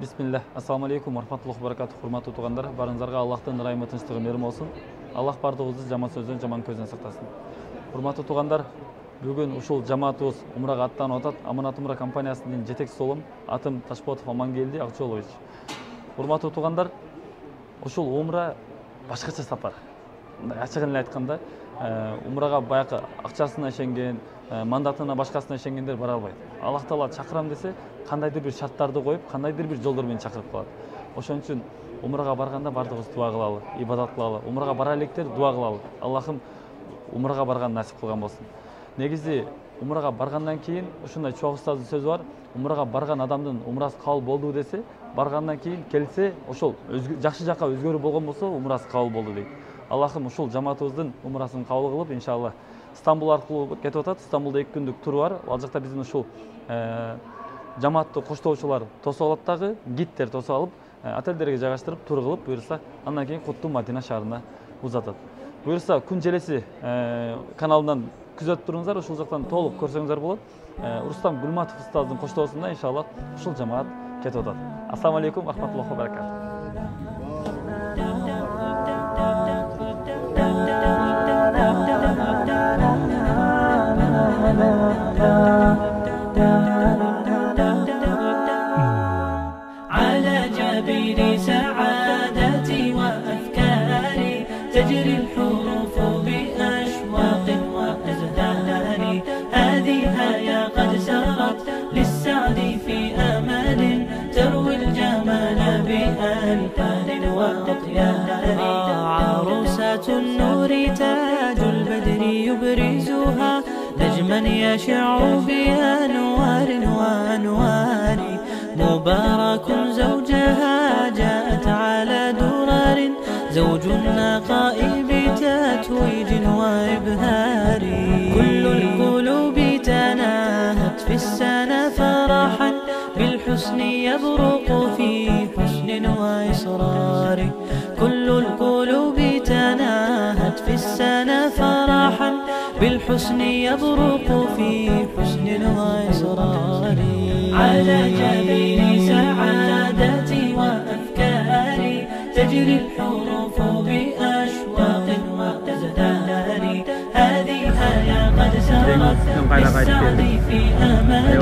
Бисмилlah. Ассаламу алейкум, рахматуллахи ва баракатух. Урматтуу туугандар, барыңыздарга Аллахтын ырайымы, тынчтыгы, мээрими болсун. Аллах бардыгыбызды жаман сөздөн, жаман көздөн сактасын. Урматтуу туугандар, бүгүн ушул жамаатыбыз умрага аттанып атат. Аманат умра компаниясынын жетекчиси болом. Атым Ташпотов Амангелди Акчолович. Урматтуу туугандар, ушул умра башкача сапар. Ачыгын эле айтканда, умрага баягы акчасына ишенген, мандатына башкасына ишенгендер бара албайт. Аллах Таала чакырам десе, кандайдыр бир шарттарды коюп, кандайдыр бир жолдор менен чакырып калат. Ошон үчүн умрага барганда бардыгыбыз дуа кылалы, ибадат кылалы. Умрага бара электер дуа кылалы. Аллахым умрага барган насип кылган болсун. Негизи умрага баргандан кийин ушундай чоң устаздын сөзү бар. Умрага барган адамдын умрасы кабыл болду десе, баргандан кийин келсе, ошол жакшы жакка өзгөрүү болгон болсо, умрасы кабыл болду дейт. Аллахым ушул жамаатыбыздын умрасын кабыл кылып, иншалла Стамбул аркылуу кетип атат. Стамбулда 2 күндүк туру бар. Ал жакта биздин ушул жамаатты коштоочулар тосуп алат дагы, гидтер тосуп алып, отелдерге жайгаштырып, тур кылып, буюрса, андан кийин Куттуу Мадина шаарына узатат. Буюрса, күн желеси каналынан күзөтүп туруңуздар, ушул жактан толук көрсөңүздөр болот. Рустам Гулматов устаздын коштоосунда иншалла ушул жамаат кетип атат. Ассаламу алейкум, рахматуллахи ва баракатух. على جبين سعادتي وأفكاري تجري الحروف بأشواق وأزدان. هذه يا قد سرت للسعد في أمل تروي الجمال بألحان وأطيان. عروسة النور تاج البدر يبرزها نجما يشع بأنوار وأنوار. مبارك زوجها جاءت على درر زوج النقاء بتتويج وإبهار. كل القلوب تناهت في السنة فرحا بالحسن يبرق في حسن وإصرار. كل القلوب تناهت في السنة فرحا بالحسن يبرق في حسن وإصرار. على جبين سعادتي وأفكاري تجري الحروف بأشواق وأزدان. هذه يا قد سرت للسعد في أمل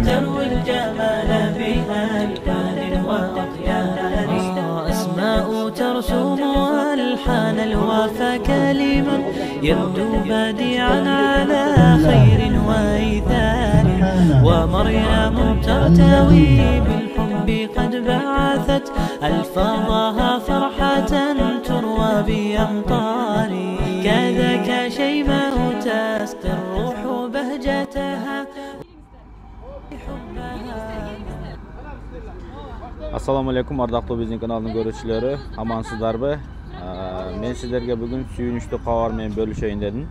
تروي الجمال بألحان وأطيان. أسماء ترسم ألحان الوفا كلما يبدو بديعا على خير وإيثار. ومريم ترتوي بالحب قد بعثت ألفاظها فرحة تروى بأمطار. كذاك شيماء تسقي الروح بهجتها. Assalamu alaikum, ардактуу биздин каналдын көрүүчүлөрү, амансыздарбы? Мен сиздерге бүгүн сүйүнүчтүү кабар менен бөлүшөйүн дедим.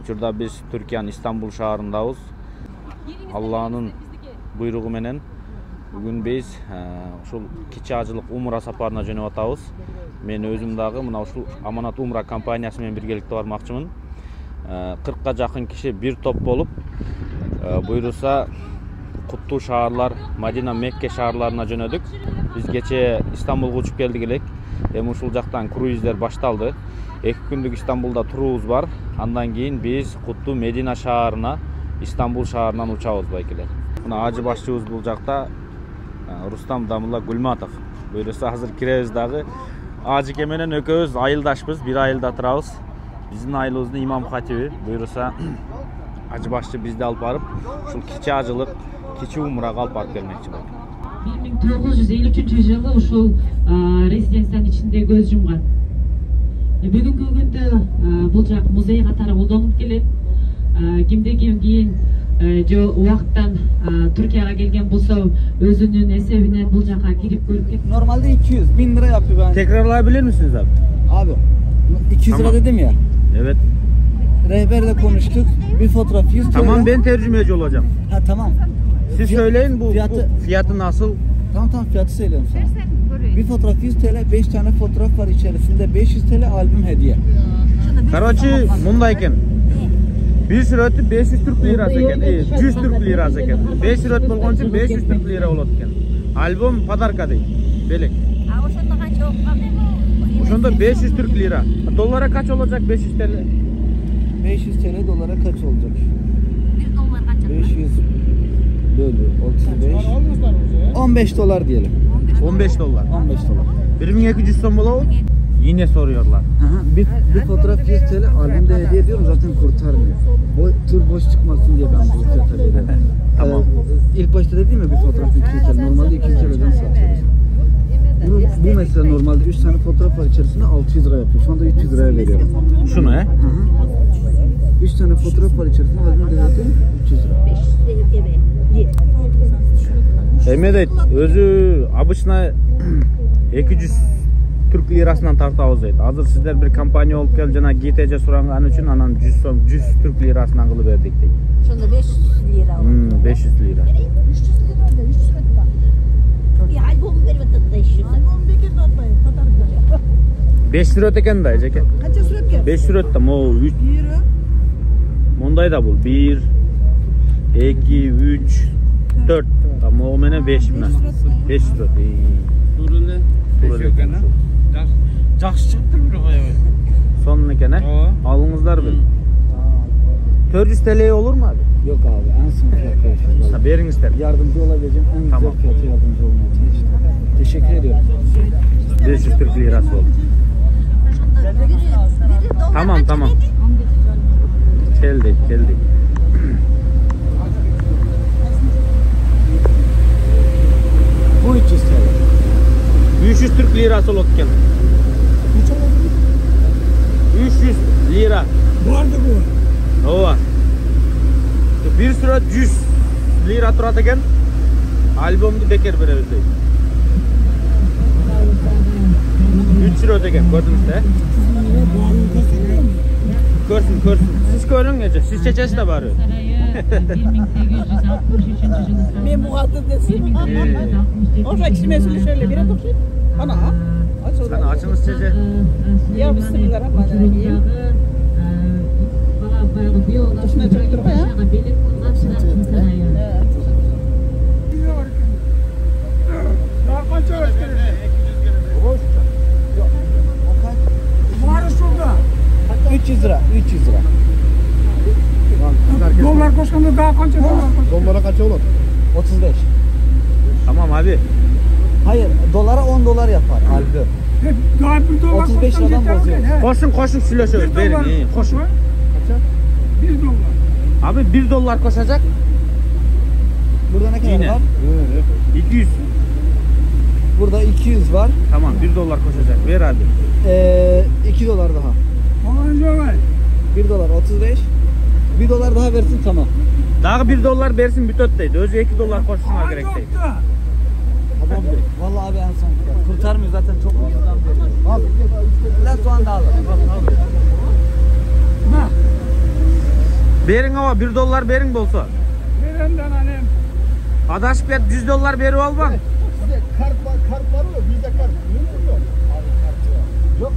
Учурда биз Түркиянын Истанбул шаарындабыз. Алланын буйругу менен бүгүн биз ушул кичи ажылык умра сапарына жөнөп атабыз. Мен өзүм дагы мына ушул Аманат умра компаниясы менен биргеликте бармакчымын. 40га жакын киши бир топ болуп, буйруса Куттуу шаарлар, Мадина, Мекке шаарларына жөнөдүк. Биз кече Истанбулга учуп келдик элек. Эми ушул жактан круиздер башталды. 2 күндүк Истанбулда туруубуз бар. Андан кийин биз Куттуу Медина шаарына, Истанбул шаарынан учабыз байкелер. Мына ажы башчыбыз бул жакта Рустам Дамулла Гулматов. Буюрса азыр киребиз дагы. Ажыке менен экөөбүз айылдашпыз, бир айылда турабыз. Биздин айылыбыздын имам хатиби буюрса ажы башчы бизди алып барып, ушул кичи ажылык кичи умрага алып барып келмекчи болду. 1953 жылы ушул резиденциянын ичинде көз жумган. Бүгүнкү күндө бул жак музей катары колдонулуп келет. Кимден кийин же убакыттан Түркияга келген болсо өзүнүн эсебинен бул жака кирип көрүп кетти. Normalde 200.000 lira yapıyor ben. Tekrarlayabilir misiniz abi? Abi 200 lira dedim ya. Evet. Rehberle konuştuk. Bir fotoğraf 100 TL. Tamam, ben tercümeci olacağım. Ha tamam. Siz söyleyin bu fiyatı- fiyatı nasıl? Tamam fiyatı söylüyorum sana. Bir fotoğraf 100 TL, 5 tane fotoğraf var içerisinde 500 TL albüm hediye. Короче, мындайken. Bir süreti 500 Türk lirası eken, 100 Türk lirası eken. 5 süret bolğon üçün 500 Türk lira bolot eken. Альбом подарка дейт. Белек. Ошондо канча окуган эми? Ошондо 500 Türk lira. Dolara kaç olacak 500 TL? 500 TL dolara kaç olacak? $1 kanча? 500 bölü 35. 15 dolar diyelim. 15 dolar. 15 dolar. 1200 son bula o. Yine soruyorlar. Aha, bir fotoğraf 100 TL, albümde hediye ediyorum, zaten kurtarmıyor. O tır boş çıkmasın diye ben bu fiyata veriyorum. Tamam. İlk başta dediğim ya bir fotoğraf 200 TL. Normalde 200 TL'den satıyoruz. Bu mesela normalde 3 tane fotoğraf var içerisinde 600 lira yapıyor. Şu anda 300 liraya veriyorum. Şunu he? 3 tane fotoğraf var içerisinde albümde hediye 300 lira. Emedet özü обычно 200 Türk lirasından tartabыз дейт. Азыр сиздер bir kampanya olup келип жана GTC суранган үчүн анан 100 сом 100 Türk lirasынан кылып бердик дейт. Ошондо 500 лира. 500 lira. 300 лира да 300 лира. И альбом берип атат да 300. Альбом бекерде атпайбы, катар. 5 lira öteken da эжеке. Канча сүрөт экен? 5 lira ötte могу 3 Мондай да бул 1 2 3 4 могу менен 5 мына. 5 lira. Туруле. Жақсы çıktı bir koyuyor. Son eкен he? Alыңızlar bir. 400 TL olur mu abi? Yok abi, en son fiyat Ha, beriңizler. yardımcı olabileceğim en güzel Tamam. fiyata yardımcı olmaya çalıştım. Teşekkür ediyorum. 500 Türk lirası oldu. Tamam tamam. Geldik geldik. Bu 300 TL. 300 Türk lirası oldu eкен. 300 lira. Vardı bu. Ova. Bir süre 100 lira turат eкен. Albomdu beker berебиз дейт. 3 lira öteken gördünüz de. Görsün. Siz görün gece. Siz çeçesi de bari. Мен бугалтыр десем. Ошо кишимен сүйлөшө эле берет окшойт. Ана. Sen açınız çece. Я бисмилlah рахманир рахим. Душман жүрүп турбу я? Daha kaç öğretmen? Varı şurada. 300 lira, 300 lira. Dolar koşkanda daha kaç dolar? Dolara kaç olur? 35. Tamam abi. Hayır, dolara 10 dolar yapar albüm. Daha bir dolar 35 koşsan liradan yeter bozuyor. mi? He. Koşun süleşiyoruz. Bir Verin dolar iyi. Koşun. koşma. 1 dolar. Abi 1 dolar koşacak. Burada ne kadar Yine. var? 200. Burada 200 var. Tamam 1 dolar koşacak. Ver abi. 2 dolar daha. Onuncu var. 1 dolar 35. 1 dolar daha versin tamam. Daha 1 dolar versin bütöt deydi. Özü 2 dolar koşsunlar gerek deydi. Tamam. Vallahi abi en son fiyat. Kurtarmıyor zaten çok ucuzdan veriyor. Al. Lan soğan da al. Ha. Verin ama 1 dolar verin bolsa. Verenden annem. Adaşıp et 100 dolar verip al bak. Size kart var mı? Bizde kart mümkün yok. Abi kart yok. Yok mu?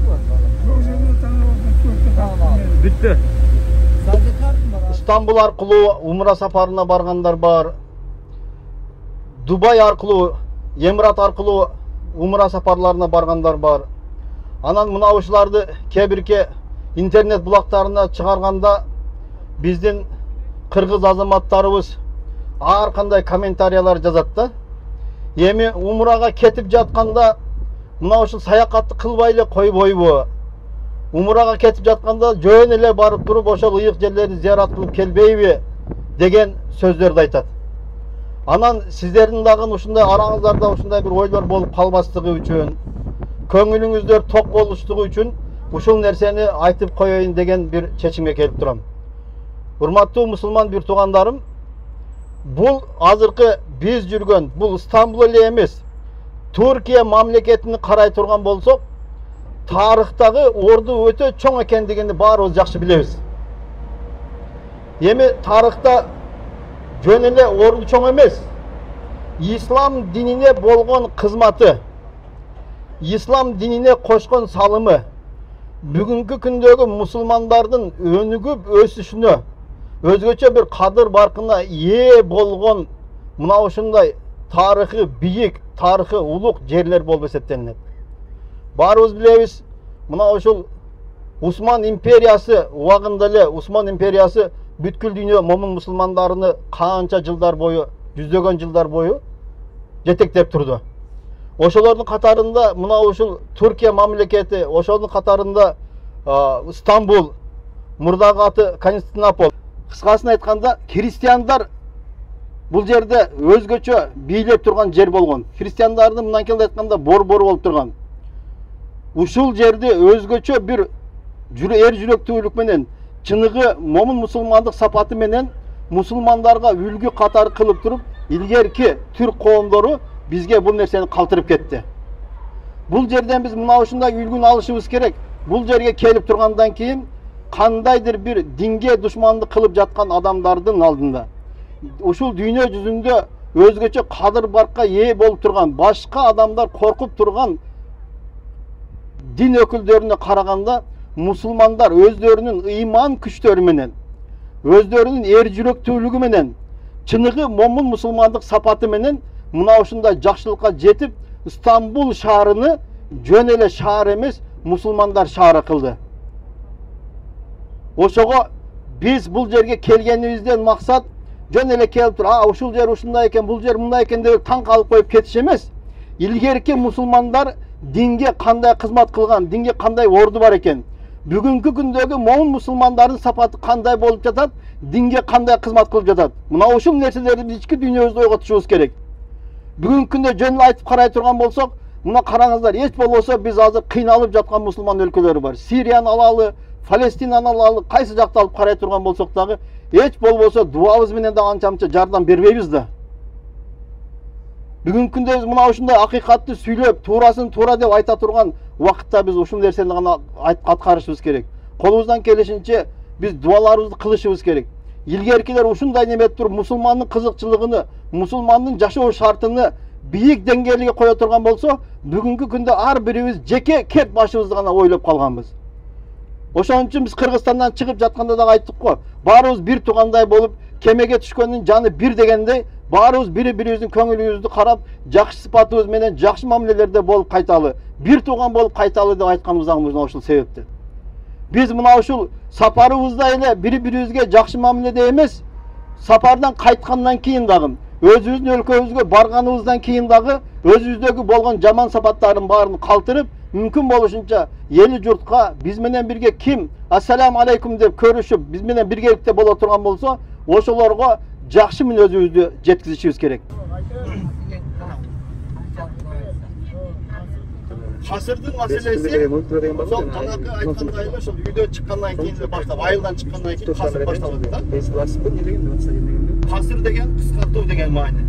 Tamam abi. Bitti. Sadece kart mı var abi? İstanbul arqılуу Umra safarına barganдар бар. Дубай аркылуу, Эмират аркылуу Умра сапарларына баргандар бар. Анан мына ушуларды кээ-бирке интернет булактарына чыгарганда биздин кыргыз азаматтарыбыз ар кандай комментариялар жазат да. Эми Умрага кетип жатканда мына ушул саякатты кылбай эле койбойбу? Умрага кетип жатканда жөн эле барып туруп ошол ыйык жерлерди зыярат кылып келбейби деген сөздөрдү айтат. Анан сиздердин дагы ушундай араңыздарда ушундай бир ойлор болуп калбастыгы үчүн, көңүлүңүздөр ток болуштугу үчүн ушул нерсени айтып коеюн деген бир чечимге келип турам. Урматтуу мусулман бир туугандарым, бул азыркы биз жүргөн, бул Стамбул эле эмес, Түркия мамлекетини карай турган болсок, тарыхтагы орду өтө чоң экендигини баарыбыз жакшы билебиз. Эми тарыхта жөн эле орду чоң эмес, ислам динине болгон кызматы, ислам динине кошкон салымы, бүгүнкү күндөгү мусулмандардын өнүгүп өсүшүнө, өзгөчө бир кадыр баркына ээ болгон мына ушундай тарихы бийик, тарихы улук жерлер болуп эсептелинет. Баарыбыз билебиз, мына ушул Усман империясы убагында эле Усман империясы бүткүл дүйнө момун мусулмандарыны канча жылдар бою, жүздөгөн жылдар бою жетектеп турду. Ошолордун катарында мына ушул Түркия мамлекети, ошонун катарында Стамбул, мурдагы аты Константинополь. Кыскасын айтканда, христиандар бул жерде өзгөчө бийлеп турган жер болгон. Христиандардын мындан келе айтканда бор-бор болуп турган. Ушул жерде өзгөчө бир эр жүрөктүүлүк менен, чыныгы момун мусулмандык сапаты менен мусулмандарга үлгү катары кылып туруп, илгерки түрк коомдору бизге бул нерсени калтырып кетти. Бул жерден биз мына ушундай үлгүн алышыбыз керек. Бул жерге келип тургандан кийин кандайдыр бир динге душмандык кылып жаткан адамдардын алдында ушул дүйнө жүзүндө өзгөчө кадыр баркка ээ болуп турган, башка адамдар коркуп турган дин өкүлдөрүнө караганда мусулмандар өздөрүнүн ыйман күчтөрү менен, өздөрүнүн эр жүрөктүүлүгү менен, чыныгы момун мусулмандык сапаты менен мына ушундай жакшылыкка жетип, Стамбул шаарыны жөн эле шаар эмес, мусулмандар шаары кылды. Ошого биз бул жерге келгенибизден максат жөн эле келип туруп, ушул жер ушундай экен, бул жер мындай экен деп таң калып коюп кетиш эмес. Илгерки мусулмандар динге кандай кызмат кылган, динге кандай орду бар экен. Бүгүнкү күндөгү момун мусулмандардын сапаты кандай болуп жатат, динге кандай кызмат кылып жатат. Мына ушул нерселерди биз ички дүйнөбүздө ойго тутушубуз керек. Бүгүнкү күндө жөн эле айтып карай турган болсок, мына караңыздар, эч болбосо биз азыр кыйналып жаткан мусулман өлкөлөрү бар. Сирияны алалы, Палестинаны алалы, кайсы жакты алып карай турган болсок дагы, эч болбосо дуабыз менен да анча-мынча жардам бербейбиз да. Бүгүнкү күндө биз мына ушундай акыйкатты сүйлөп, туурасын туура деп айта турган убакытта биз ушул нерсени гана аткарышыбыз керек. Колубуздан келишинче биз дуаларыбызды кылышыбыз керек. Илгеркилер ушундай неметип туруп, мусулмандын кызыкчылыгыны, мусулмандын жашоо шартыны бийик деңгээлге кое турган болсо, бүгүнкү күндө ар бирибиз жеке кет башыбызды гана ойлоп калганбыз. Ошон үчүн биз Кыргызстандан чыгып жатканда да айттык го, баарыбыз бир туугандай болуп, кемеге түшкөндүн жаны бир дегендей, баарыбыз бири-бирибиздин көңүлүбүздү карап, жакшы сыпатыбыз менен жакшы мамилелерде болуп кайталы, бир тууган болуп кайталы деп айтканыбыз дагы мына ушул себептен. Биз мына ушул сапарыбызда эле бири-бирибизге жакшы мамиледе эмес, сапардан кайткандан кийин дагы, өзүбүздүн өлкөбүзгө барганыбыздан кийин дагы өзүбүздөгү болгон жаман сапаттарын баарын калтырып, мүмкүн болушунча эли журтка биз менен бирге ким ассаламу алейкум деп көрүшүп, биз менен биргеликте боло турган болсо, ошолорго жакшы мүнөзүбүздү жеткизишибиз керек. Касырдын маселеси ошол канакы айткандай эле ошол үйдө чыккандан кийин эле баштап, айылдан чыккандан кийин касыр башталат да. Касыр деген кыскартуу деген маани.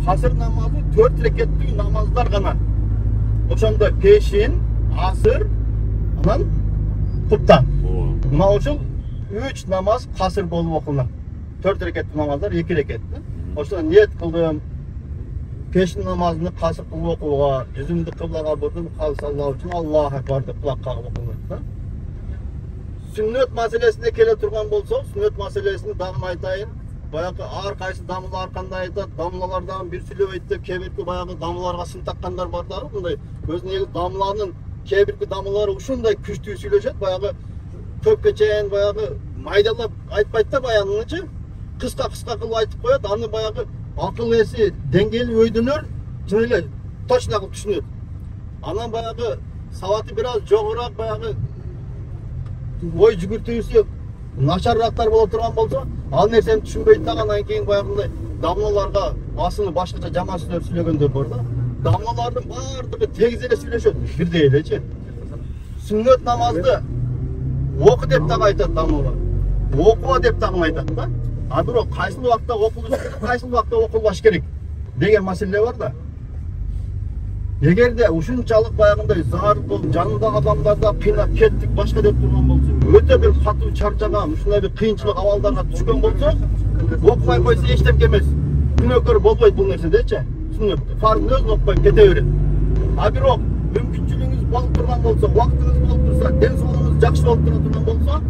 Касыр намазы 4 рекеттүү намаздар гана. Ошондо пешин, асыр, анан куптан. Мына ушул 3 намаз касыр болуп окулат. 4 рекеттүү намаздар 2 рекет. Ошондо ниет кылдым. Пешин намазını касыр кылып окууга, жүзүмдү кыблага бурдум, калсаллау үчүн Аллаху акбар деп кулак кагып окулат. Сүннөт маселесине келе турган болсок, сүннөт маселесини дагы айтайын. Баягы ар кайсы дамылар кандай айтат, дамылардан бир сүйлөп айтты, кебирки баягы дамыларга сын таккандар бар дагы, мындай өзүнүн дамыланын кебирки дамылары ушундай күчтүү сүйлөшөт, баягы көпкө чейин баягы майдалап айтпайт да баянынычы, кыска кылып айтып коет, аны баягы акыл эси деңгээли өйдөнөр, чын эле точно кылып түшүнөт. Анан баягы сабаты бир аз жогораак баягы ой жүгүртүүсү начарраактар боло турган болсо, ал нерсени түшүнбөйт да, анан кийин баягындай дамлаларга асыны башкача жаман сөздөр сүйлөгөндөр бар да. Дамлалардын баардыгы тегиз эле сүйлөшөт, бирдей элечи. Сүннөт намазды оку деп дагы айтат дамлалар. Окуба деп дагы айтат да. А бирок кайсы убакта окулуш керек, кайсы убакта окулбаш керек деген маселе бар да. Эгерде ушунчалык баягындай зар болуп, жанындагы адамдарда кыйнап кеттик, башка деп турган болсо, өтө бир катуу чарчаган, ушундай бир кыйынчылык абалдарга түшкөн болсо, окубай койсо эчтеке эмес. Күнөөкөр болбойт бул нерседечи. Сүннөттү, фарздын өзүн окубай кете берет. А бирок мүмкүнчүлүгүңүз болуп турган болсо, убактыңыз болуп турса, ден соолугуңуз жакшы болуп турган болсо,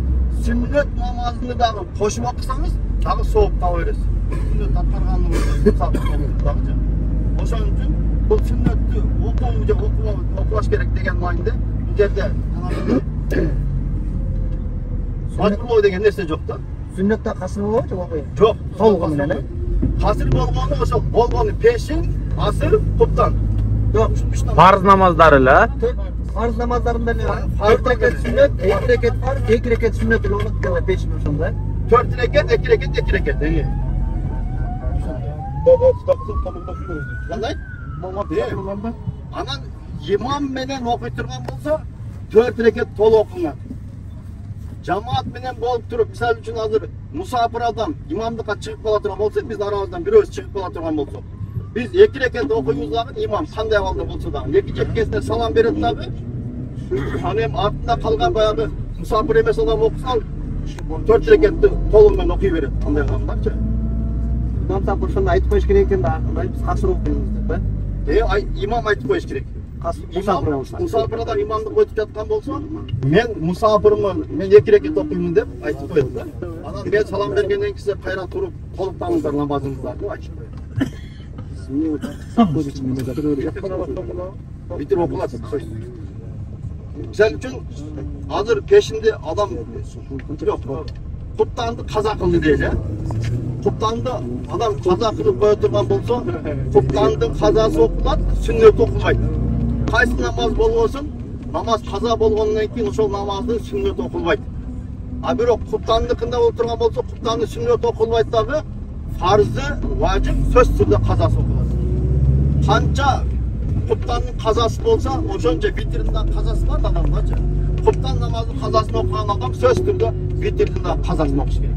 сүннөт намазыны дагы кошуп окусаңыз, дагы сооп таба бересиз. Сүннөт аткарганыңызды дагы Ошон үчүн бул сүннөттү окуу же окубаш керек деген мааниде бул жерде мажбурлоо деген нерсе жок да. Сүннөттө касыр болобу же окуй? Жок, Толугу менен э? Касыр болгону ошол болгону пешин, асыр, куптан. Жок, Парыз намаздары эле. фарз намаздарында эле 4 рекет сүннөт, 2 рекет фарз, 2 рекет сүннөт эле болот деп пешин ошондо. 4 рекет, 2 рекет, 2 рекет. Кандай? Анан имам менен окуй турган болсо 4 рекет толук окуңат. Жамаат менен болуп туруп, мисалы үчүн азыр мусафир адам имамдыкка чыгып кала турган болсо, биз арабыздан бирөөбүз чыгып кала турган болсок, биз 2 рекет окуйбуз дагы имам кандай абалда болсо дагы, эки жеккесине салам берет дагы. Анан эми артында калган баягы мусафир эмес адам окуса, 4 рекетти толук менен окуй берет. Кандай кылгандачы? Имам ошондо айтып коюш керек экен да, биз касыр окуйбуз деп, Имам айтып коюш керек. Мусафир болсо. Мусафир адам имамдык өтүп жаткан болсо, мен мусафирмын, мен 2 рекет окуймун деп айтып коет да. Анан мен салам бергенден кийин сиз кайра туруп толуктаңыздар намазыңыздарды деп айтып коет. Битирип окулат. Мисалы үчүн азыр пешинде адам жок. Куптанды каза кылды дейли. Куптанды адам каза кылып кое турган болсо, куптандын казасы окулат, сүннөт окулбайт. Кайсы намаз болбосун, намаз каза болгондон кийин ошол намаздын сүннөт окулбайт. А бирок куптандыкында болуп турган болсо, куптандын сүннөт окулбайт дагы, фарзы, важип сөзсүз түрдө казасы окулат. Канча куптандын казасы болсо, ошончо витрдин казасы бар адамдачы. Куптан намазынын казасын окуган адам сөзсүз түрдө витрдин казасын окуш керек.